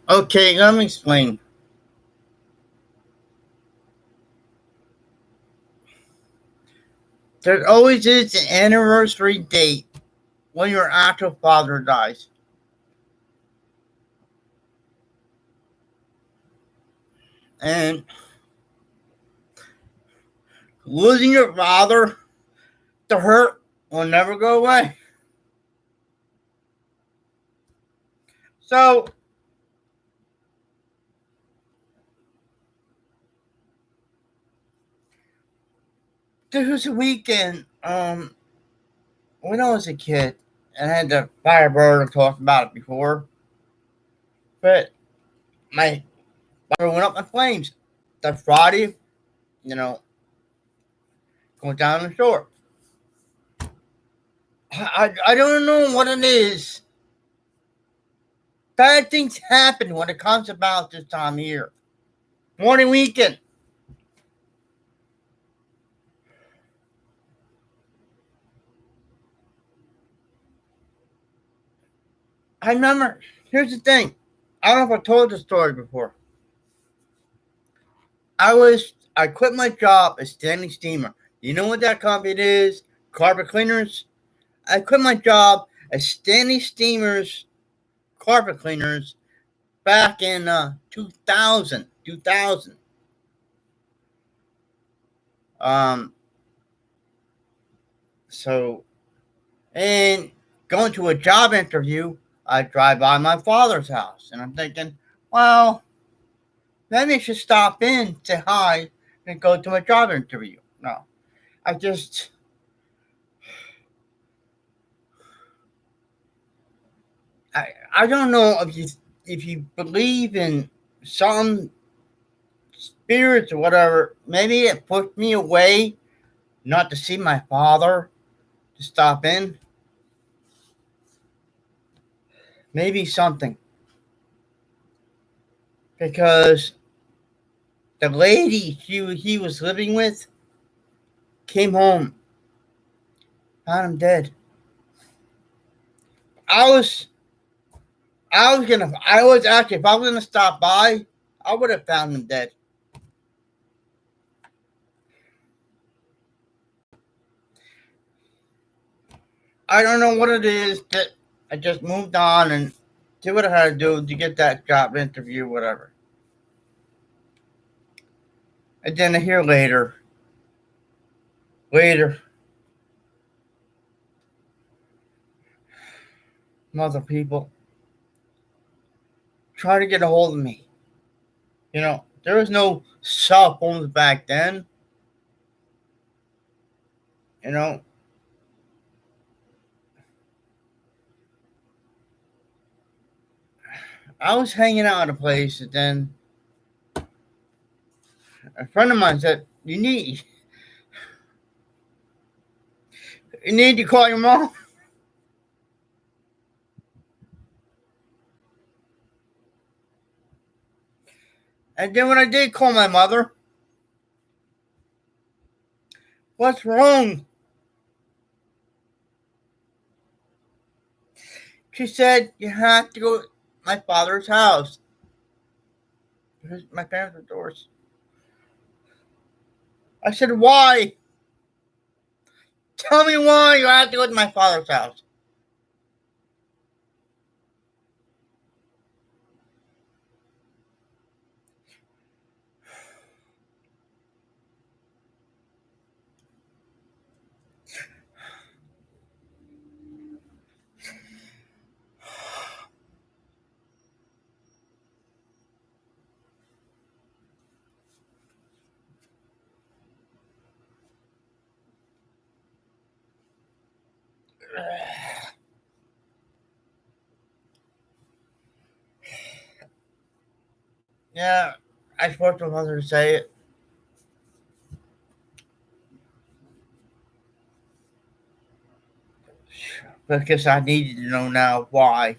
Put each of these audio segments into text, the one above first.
Okay, let me explain. There always is an anniversary date when your actual father dies. And losing your father, the hurt will never go away. So, there was a weekend, when I was a kid, and I had the Firebird, I talked about it before, but my father went up in flames. That Friday, you know, going down the shore. I don't know what it is. Bad things happen when it comes about this time of year. Morning weekend. I remember, here's the thing. I don't know if I told the story before. I quit my job at Stanley Steamer. You know what that company is? Carpet cleaners. I quit my job at Stanley Steamer's carpet cleaners back in 2000. 2000. Um, so, and going to a job interview, I drive by my father's house, and I'm thinking, well, maybe I should stop in, say hi, and go to my job interview. No, I just, I don't know if you believe in some spirits or whatever. Maybe it pushed me away not to see my father, to stop in. Maybe something because the lady he was living with came home, found him dead. I was I was actually, if I was gonna stop by, I would have found him dead. I don't know what it is that I just moved on and did what I had to do to get that job interview, whatever. And then I hear later, mother people try to get a hold of me. There was no cell phones back then. You know, I was hanging out at a place, and then a friend of mine said, You need to call your mom." And then when I did call my mother, "What's wrong?" She said, "You have to go to my father's house because my parents are divorced." I said, "Why? Tell me why you have to go to my father's house." Yeah, I forced my mother to say it because I needed to know now why.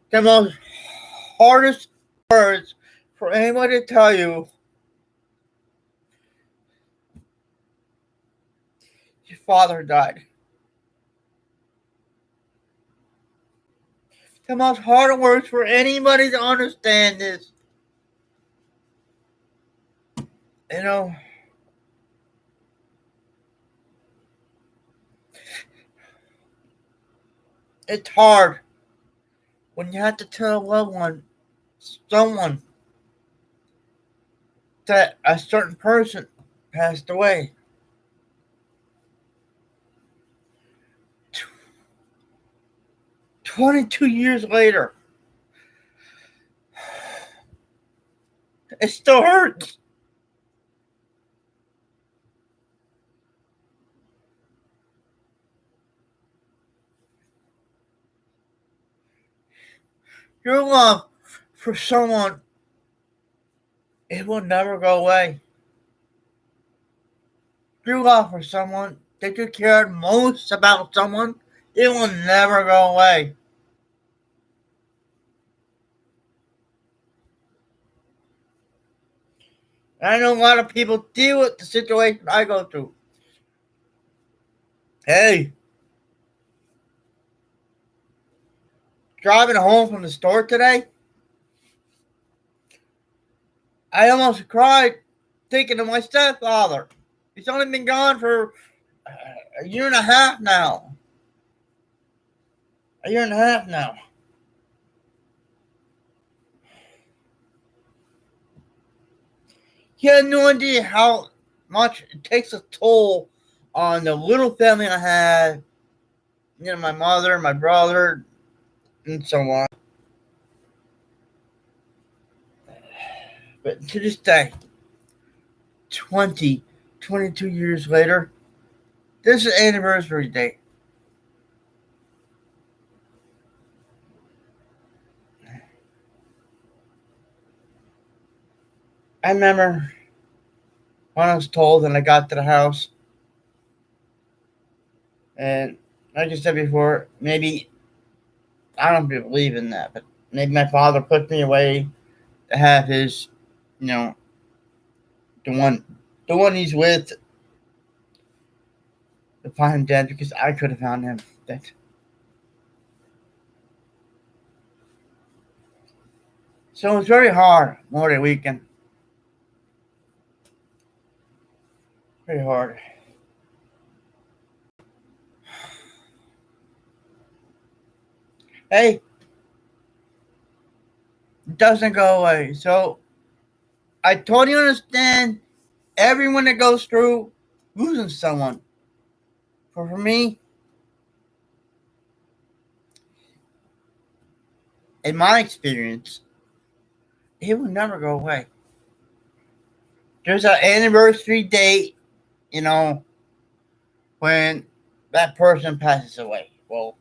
The most hardest words for anyone to tell you your father died. The most hard words for anybody to understand is, you know, it's hard when you have to tell a loved one, someone, that a certain person passed away. 22 years later, it still hurts. Your love for someone, it will never go away. Your love for someone that you cared most about someone, it will never go away. I know a lot of people deal with the situation I go through. Hey, driving home from the store today, I almost cried thinking of my stepfather. He's only been gone for a year and a half now. A year and a half now. He had no idea how much it takes a toll on the little family I had. You know, my mother, my brother, and so on. But to this day, 20, 22 years later, this is anniversary day. I remember when I was told and I got to the house, and like I said before, maybe I don't believe in that, but maybe my father put me away to have his, you know, the one, the one he's with, to find him dead because I could have found him dead. So it was very hard, Memorial Weekend. Very hard. Hey, it doesn't go away. So I totally understand everyone that goes through losing someone. For me, in my experience, it will never go away. There's an anniversary date, you know, when that person passes away. Well,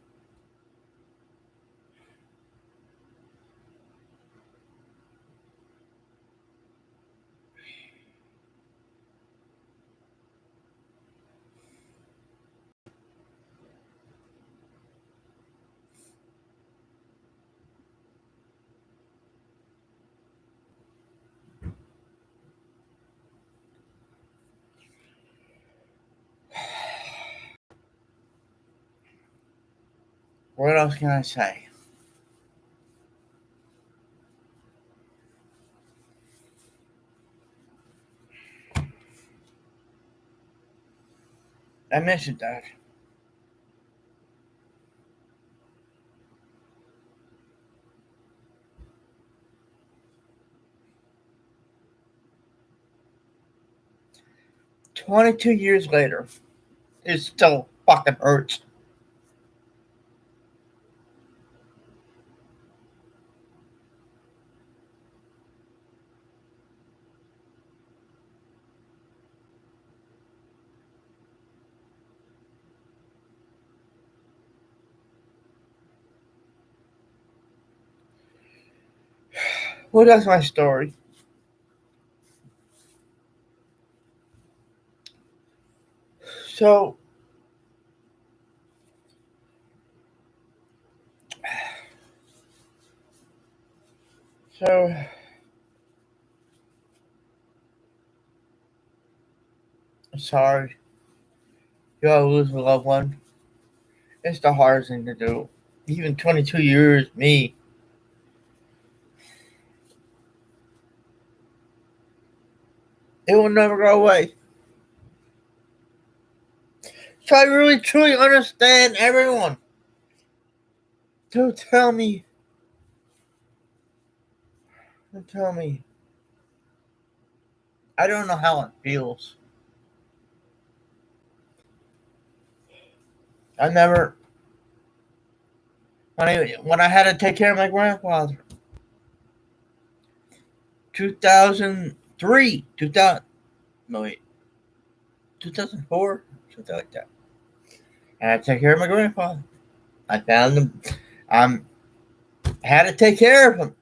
what else can I say? I miss it, Dad. 22 years later, it still fucking hurts. Well, that's my story. So, so sorry. You gotta lose a loved one. It's the hardest thing to do. Even 22 years, me. It will never go away. So I really truly understand everyone. Don't tell me. Don't tell me. I don't know how it feels. I never when I had to take care of my grandfather. 2003, 2000, no wait, 2004, something like that. And I had to take care of my grandfather. I found him. Had to take care of him.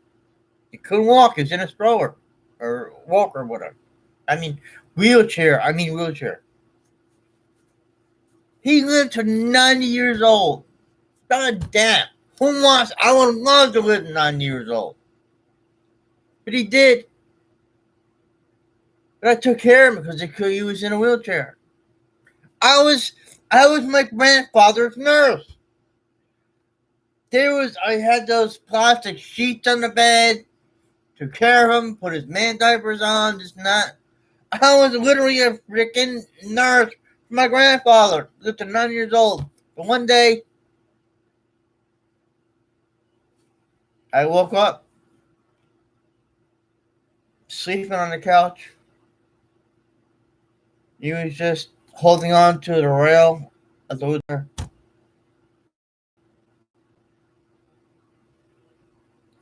He couldn't walk. He was in a stroller or walker, or whatever. I mean, wheelchair. Wheelchair. He lived to 90 years old. God damn. Who wants? I would love to live to 90 years old. But he did. But I took care of him because he was in a wheelchair. I was my grandfather's nurse. I had those plastic sheets on the bed, took care of him, put his man diapers on, this and that. I was literally a freaking nurse for my grandfather, lived to 9 years old. But one day, I woke up, sleeping on the couch. He was just holding on to the rail of the wheelchair.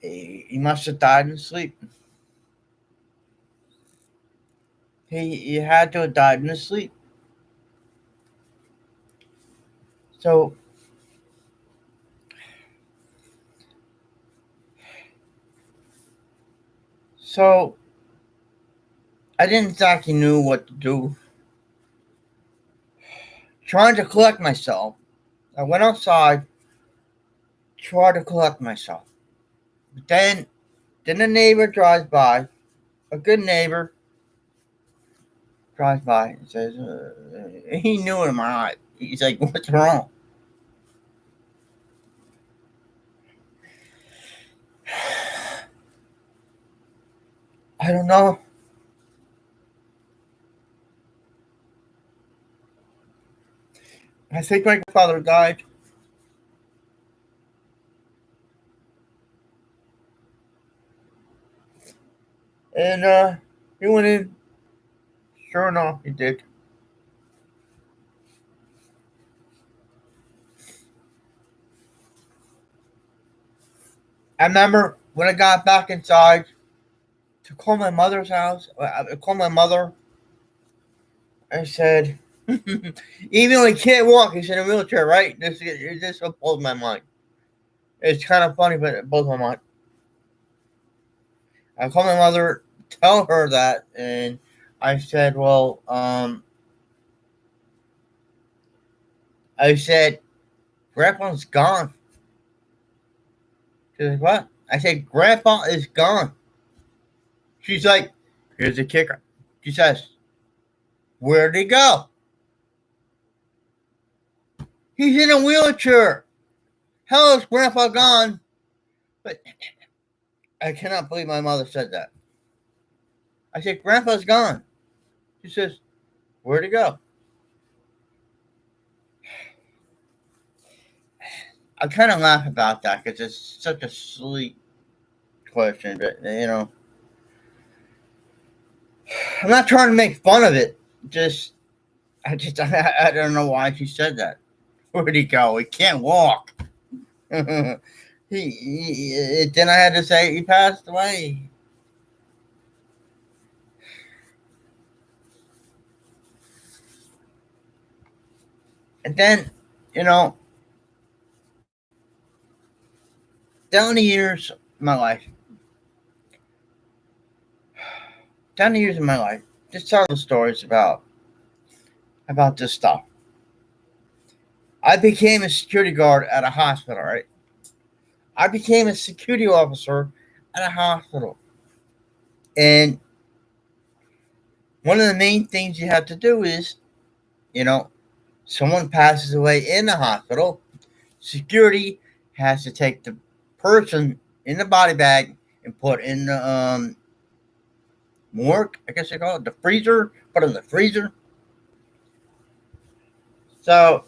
He must have died in his sleep. He had to have died in his sleep. So I didn't exactly know what to do. Trying to collect myself. I went outside, tried to collect myself. But then a neighbor drives by, a good neighbor drives by and says, he knew it in my eye. He's like, what's wrong? I don't know. I think my father died. And he went in. Sure enough, he did. I remember when I got back inside to call my mother's house, I called my mother. I said, even though he can't walk, he's in a wheelchair, right? This will blow my mind. It's kind of funny, but it blows my mind. I called my mother, tell her that, and I said, well, I said, Grandpa's gone. She's like, what? I said, Grandpa is gone. She's like, here's the kicker. She says, where'd he go? He's in a wheelchair. How is Grandpa gone? But I cannot believe my mother said that. I said, Grandpa's gone. She says, where'd he go? I kind of laugh about that because it's such a silly question, but I'm not trying to make fun of it. I don't know why she said that. Where'd he go? He can't walk. Then I had to say he passed away. And then, down the years of my life, just tell the stories about this stuff. I became a security guard at a hospital, right? I became a security officer at a hospital. And one of the main things you have to do is, someone passes away in the hospital, security has to take the person in the body bag and put in the morgue, I guess they call it, the freezer, put in the freezer. So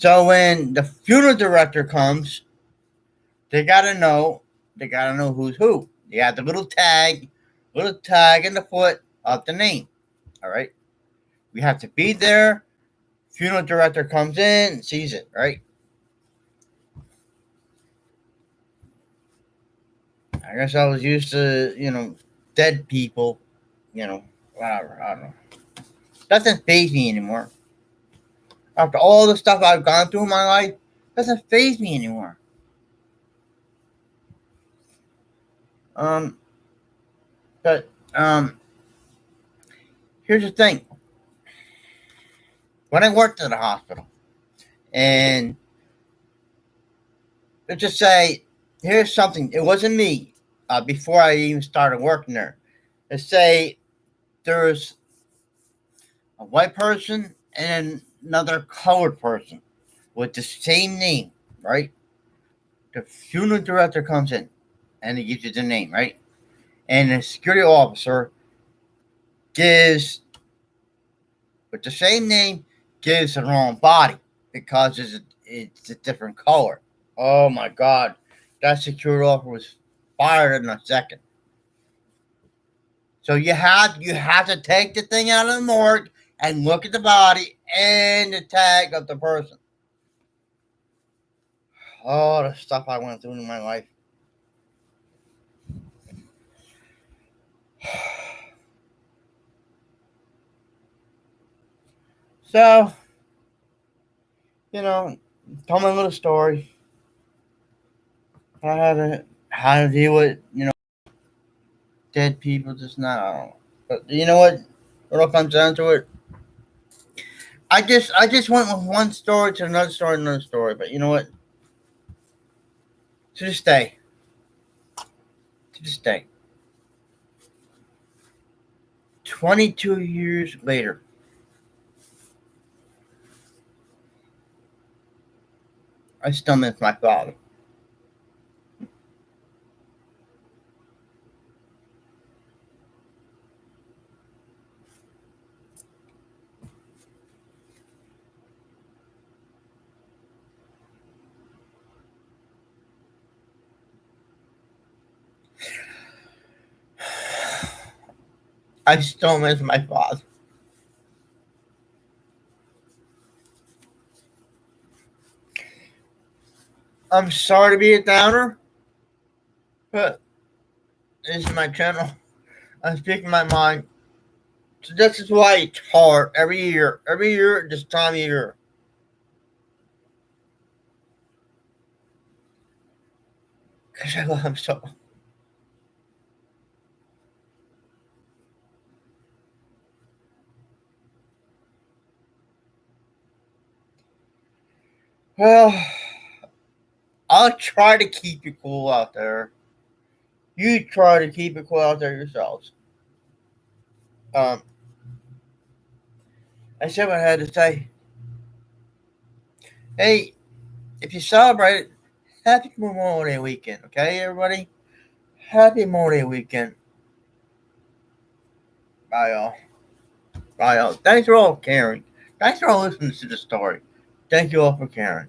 when the funeral director comes, they gotta know who's who. They have the little tag in the foot of the name. All right. We have to be there. Funeral director comes in and sees it, right? I guess I was used to, dead people, whatever. I don't know. Doesn't faze me anymore. After all the stuff I've gone through in my life, doesn't faze me anymore. Um, but here's the thing. When I worked at a hospital, and let's just say, here's something. It wasn't me before I even started working there. Let's say there's a white person and another colored person with the same name, right? The funeral director comes in and he gives you the name, right? And the security officer gives, with the same name, gives the wrong body because it's a different color. Oh my God. That security officer was fired in a second. So you have to take the thing out of the morgue and look at the body and the tag of the person. Oh, the stuff I went through in my life. So, tell my little story. How to deal with, dead people just not. I don't know. But you know what? When it comes down to it, I just went with one story to another story, another story. But you know what? To this day, to this day, 22 years later, I still miss my father. I still miss my father. I'm sorry to be a downer, but this is my channel. I'm speaking my mind. So this is why it's hard every year. Every year, this time of year. Because I love him so. Well, I'll try to keep you cool out there. You try to keep it cool out there yourselves. Um, I said what I had to say. Hey, if you celebrate it, happy Memorial Day weekend, okay, everybody? Happy Memorial Day weekend. Bye, y'all. Bye, y'all. Thanks for all caring. Thanks for all listening to the story. Thank you all for caring.